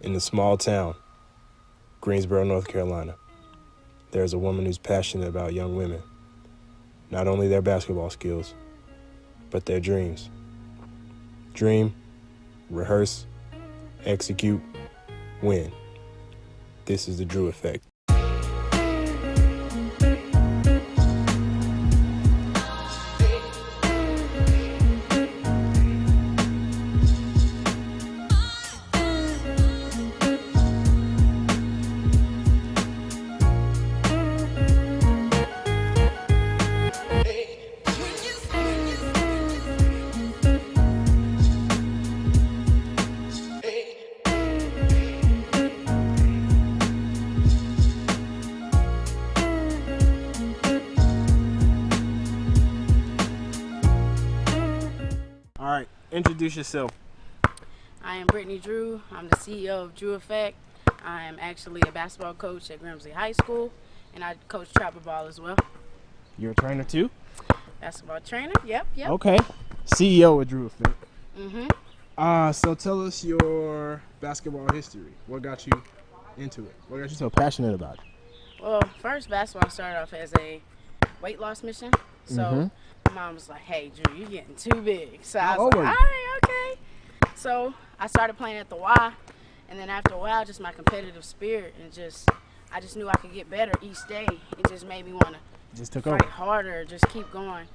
In the small town, Greensboro, North Carolina, there's a woman who's passionate about young women. Not only their basketball skills, but their dreams. Dream, rehearse, execute, win. This is the Drew Effect. All right, introduce yourself. I am Brittany Drew. I'm the CEO of Drew Effect. I am actually a basketball coach at Grimsley High School, and I coach travel ball as well. You're a trainer too? Basketball trainer, yep. Okay. CEO of Drew Effect. Mm-hmm. So tell us your basketball history. What got you into it? What got you so passionate about it? Well, first basketball started off as a weight loss mission. So my mom was like, hey, Drew, you're getting too big. So I was like, all right, okay. So I started playing at the Y, and then after a while, just my competitive spirit and I just knew I could get better each day. It just made me want to fight harder, just keep going.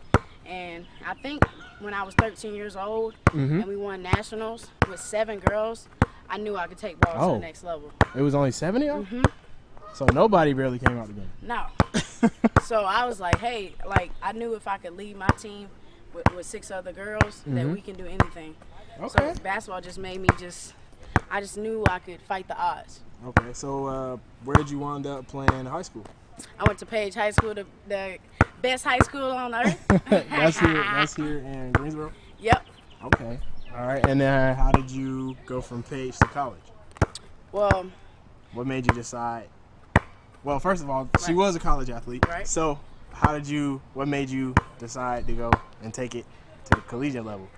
And I think when I was 13 years old and we won nationals with 7 girls, I knew I could take ball to the next level. It was only 7 of y'all? So nobody really came out together? No. So I was like, hey, I knew if I could lead my team with 6 other girls, that we can do anything. Okay. So basketball just made me I just knew I could fight the odds. Okay, so where did you wind up playing high school? I went to Page High School, the best high school on earth. That's here in Greensboro? Yep. Okay. All right, and then how did you go from Page to college? Well, what made you decide? Well, first of all, she was a college athlete. Right. So what made you decide to go and take it to the collegiate level?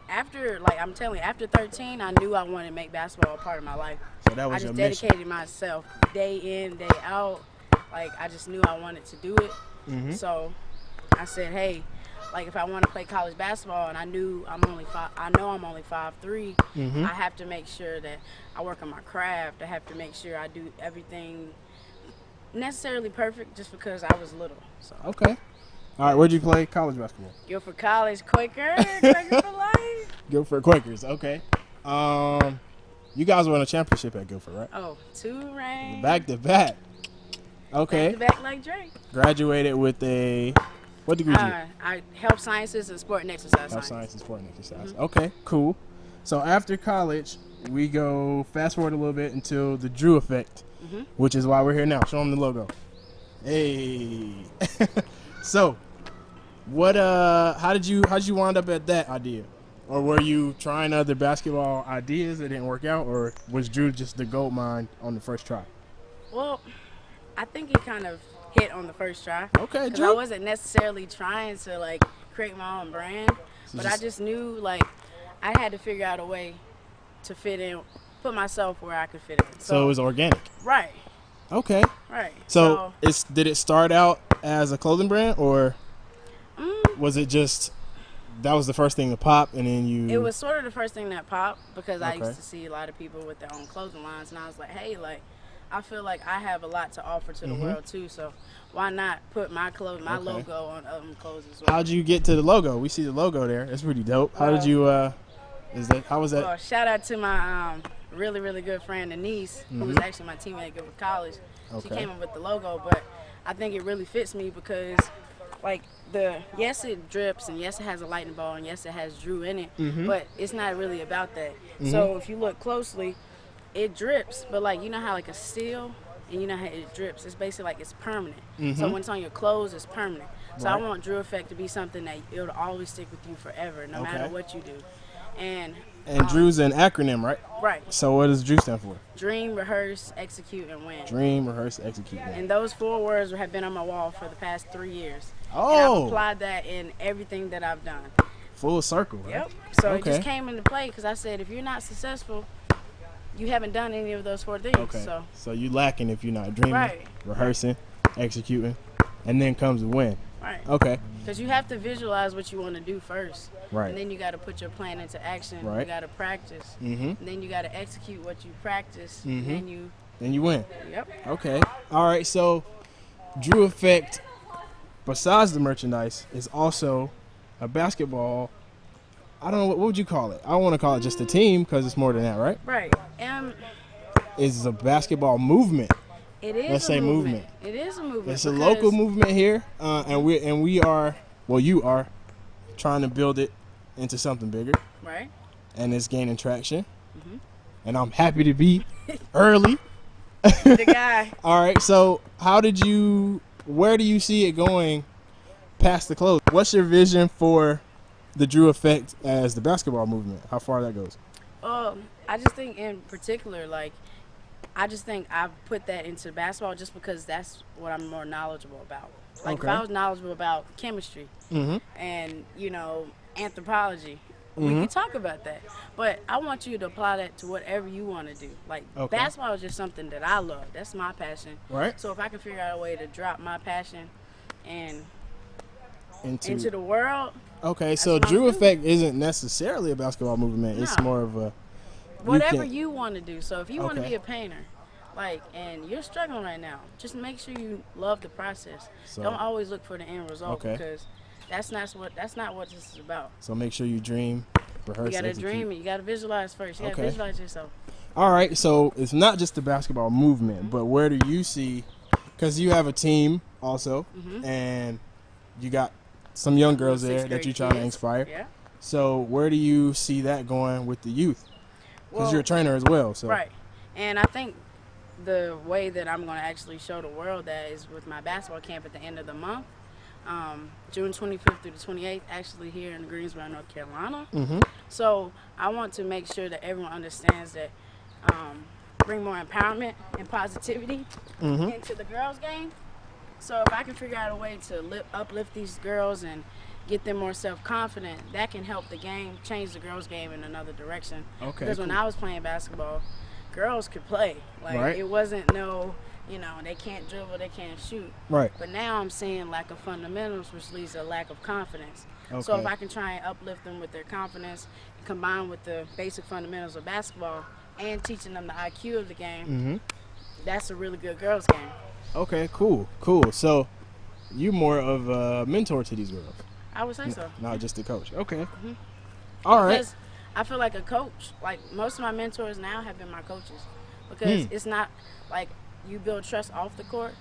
After 13, I knew I wanted to make basketball a part of my life. So that was I your just mission. dedicated myself day in, day out. I just knew I wanted to do it. So I said, hey, if I want to play college basketball, and I know I'm only 5'3", I have to make sure that I work on my craft. I have to make sure I do everything necessarily perfect just because I was little. So. Okay. All right, where'd you play college basketball? Guilford College, Quaker for life. Guilford Quakers, okay. You guys won a championship at Guilford, right? Oh, 2 rings. Back to back. Okay. Back to back like Drake. Graduated with what degree did you get? I health sciences and sport and exercise Health science. science and sport and exercise. Okay, cool. So after college, we go fast forward a little bit until the Drew Effect, which is why we're here now. Show them the logo. Hey. So, how did you wind up at that idea? Or were you trying other basketball ideas that didn't work out, or was Drew just the gold mine on the first try? Well, I think it kind of hit on the first try. Okay, Drew. I wasn't necessarily trying to create my own brand, but I just knew I had to figure out a way to fit in, put myself where I could fit in. So it was organic. Right. Okay. Right. So did it start out as a clothing brand, or was it just that was the first thing to pop, and then you? It was sort of the first thing that popped because I used to see a lot of people with their own clothing lines, and I was like, hey, I feel like I have a lot to offer to the world too, so why not put my logo on other clothes as well? How'd you get to the logo? We see the logo there. It's pretty dope. How did you? How was that? Well, shout out to my really, really good friend Denise, who was actually my teammate at Guilford College. She came up with the logo, but I think it really fits me because, yes, it drips, and yes, it has a lightning ball, and yes, it has Drew in it, but it's not really about that. So if you look closely, it drips, but you know how a seal, and you know how it drips, it's basically it's permanent. So when it's on your clothes, it's permanent. So I want Drew Effect to be something that it'll always stick with you forever, no matter what you do. And Drew's an acronym, right? Right. So what does Drew stand for? Dream, rehearse, execute, and win. Dream, rehearse, execute, win. And those 4 words have been on my wall for the past 3 years. Oh. And I've applied that in everything that I've done. Full circle, right? Yep. So it just came into play because I said, if you're not successful, you haven't done any of those 4 things. Okay. So you lacking if you're not dreaming, Right. rehearsing, executing, and then comes the win. right. Okay. Because you have to visualize what you want to do first. Right. And then you got to put your plan into action. Right. You got to practice. Mhm. And then you got to execute what you practice. Mhm. And Then you win. Yep. Okay. All right. So, Drew Effect, besides the merchandise, is also a basketball. I don't know what would you call it. I don't want to call it just a team because it's more than that, right? Right. And It's a basketball movement. it is Let's a say movement. It is a movement. It's a because- local movement here, and we are, well, you are trying to build it into something bigger, Right. and it's gaining traction. Mhm. And I'm happy to be early. The guy. All right. So, where do you see it going past the close? What's your vision for the Drew Effect as the basketball movement? How far that goes? I just think in particular, like, I just think I put that into basketball just because that's what I'm more knowledgeable about. Like, Okay. if I was knowledgeable about chemistry Mm-hmm. and, anthropology, we Mhm. can talk about that. But I want you to apply that to whatever you want to do. Like, Okay. basketball is just something that I love. That's my passion. Right. So if I can figure out a way to drop my passion and Into the world, okay. So what I'm Drew doing. Effect isn't necessarily a basketball movement. It's No. more of a whatever can- you want to do. So if you want to Okay. be a painter, and you're struggling right now, just make sure you love the process. So- Don't always look for the end result Okay. because that's not what this is about. So make sure you dream, rehearse, You gotta execute. dream it. You gotta visualize first. You gotta Okay. visualize yourself. All right. So it's not just the basketball movement, but where do you see? Because you have a team also, and you got some young girls there Sixth that grade you're trying to kids. inspire. Yeah. So where do you see that going with the youth? Because Well, you're a trainer as well. So right. And I think the way that I'm going to actually show the world that is with my basketball camp at the end of the month, June 25th through the 28th, actually here in Greensboro, North Carolina. Mm-hmm. So I want to make sure that everyone understands that bring more empowerment and positivity Mm-hmm. into the girls' game. So if I can figure out a way to uplift these girls and get them more self-confident, that can help the game, change the girls' game in another direction. Okay. Because when cool. I was playing basketball, girls could play. Like, Right. it wasn't they can't dribble, they can't shoot. Right. But now I'm seeing lack of fundamentals, which leads to a lack of confidence. So Okay. if I can try and uplift them with their confidence, combined with the basic fundamentals of basketball, and teaching them the IQ of the game, Mm-hmm. that's a really good girls' game. Okay. Cool. So you more of a mentor to these girls, I would say so. not just a coach. Okay. All right. Because I feel like a coach, like most of my mentors now have been my coaches. Because it's not like you build trust off the court,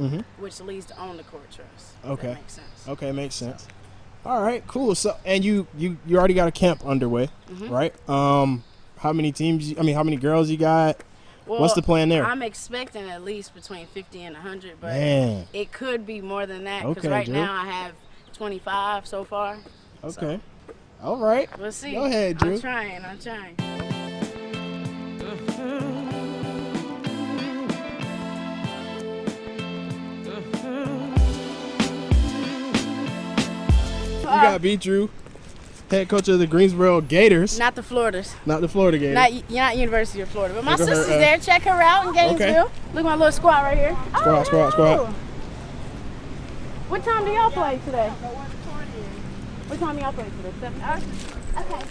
Mm-hmm. which leads to on the court trust. If Okay. That makes sense. Okay, makes sense. All right, cool. So, and you already got a camp underway, Mhm. right? How many teams? How many girls you got? Well, What's the plan there? I'm expecting at least between 50 and 100, but Man. it could be more than that. Because Okay, right Drew. now I have 25 so far. Okay. All right. We'll see. Go ahead, Drew. I'm trying. You got B. Drew, head coach of the Greensboro Gators, Not the Floridas. not the Florida Gators. Not University of Florida. But my Look at her, sister's there. Check her out in Gainesville. Look at my little squad right here. Squad. What time do y'all play today? What time do y'all play today? 7 hours? Okay, what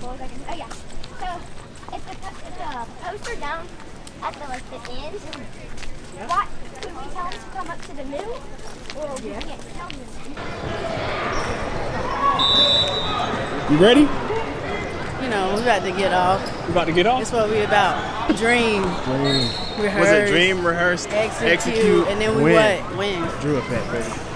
was I gonna say? Oh yeah. So if the poster down at the end, what can we tell them to come up to the middle, or we can't tell them? You ready? We about to get off. You about to get off? That's what we about. Dream, Dream. rehearse, Was it dream, rehearse, execute, and then we win? what? Win. Drew Effect, baby.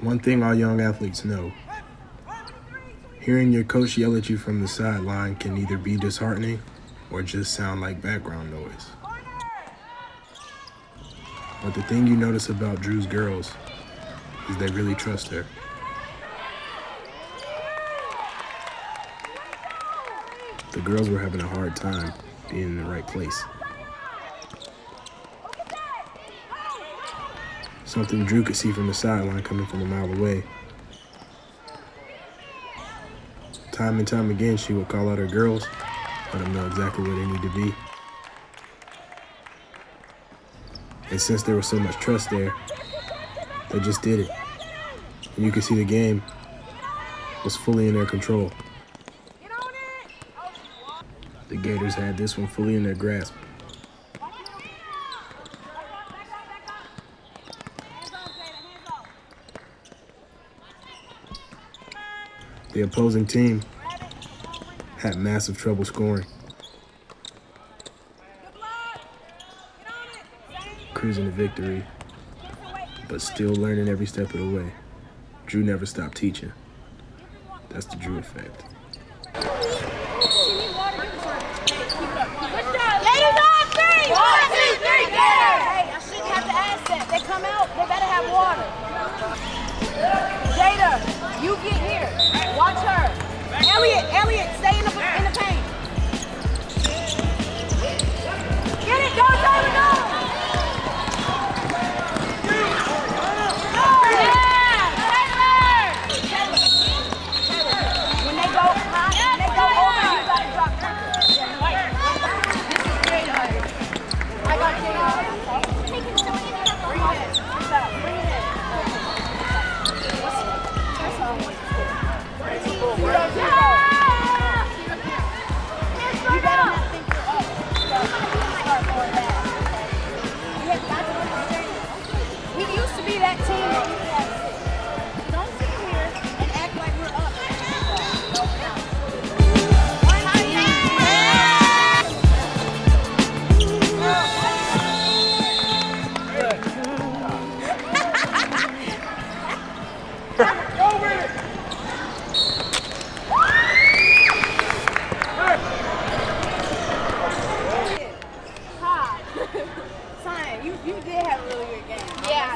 One thing all young athletes know: hearing your coach yell at you from the sideline can either be disheartening or just sound like background noise. But the thing you notice about Drew's girls is they really trust her. The girls were having a hard time being in the right place. Something Drew could see from the sideline coming from a mile away. Time and time again, she would call out her girls, let them know exactly where they need to be. And since there was so much trust there, they just did it. And you could see the game was fully in their control. The Gators had this one fully in their grasp. The opposing team had massive trouble scoring. Cruising to victory, but still learning every step of the way. Drew never stopped teaching. That's the Drew effect. Ladies on three! 1, 2, 3, go! Hey, I shouldn't have to ask that. They come out, they better have water. Jada, you get here. Watch her. Elliot, stay in the paint. Get it, go, Taylor, go! When they go high, they go over, you gotta drop them. I got Jada. Bring it in. That's all. You better not think you're up. Start going back. We used to be that team that used to have six. Don't sit here and act like we're up. You did have a really good game. Yeah.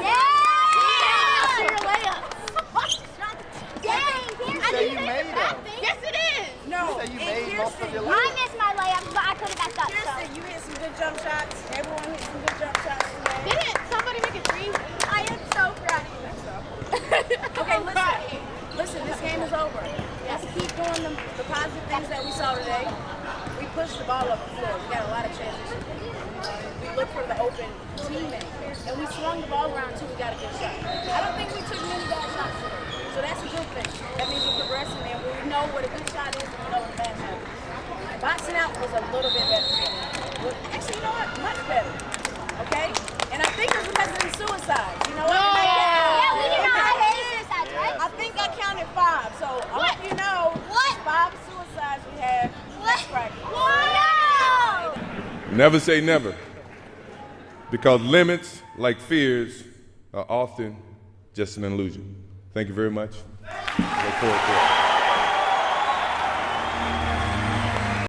Yes, it is. No. You made most of your I missed my layups, but I could have backed up. Kirsten, you hit some good jump shots. Everyone hit some good jump shots today. Didn't somebody make a three? I am so proud of you. Okay, listen, this game is over. Let's keep doing the positive things that we saw today. We pushed the ball up the floor. We got a lot of transition. We looked for the open teammate. And we swung the ball around until we got a good shot. I don't think we took many bad shots today. So that's a good thing. That means we're progressing and we know what a good shot is and we know what a bad shot is. Boxing out was a little bit better. Well, actually, you know what? Much better. Okay? And I think it's because of the suicides. You know what? Yeah, we did not have suicides, right? I think I counted 5. So I hope you know What? 5 suicides we had. That's right. No! Never say never, because limits, like fears, are often just an illusion. Thank you very much. Look forward to it.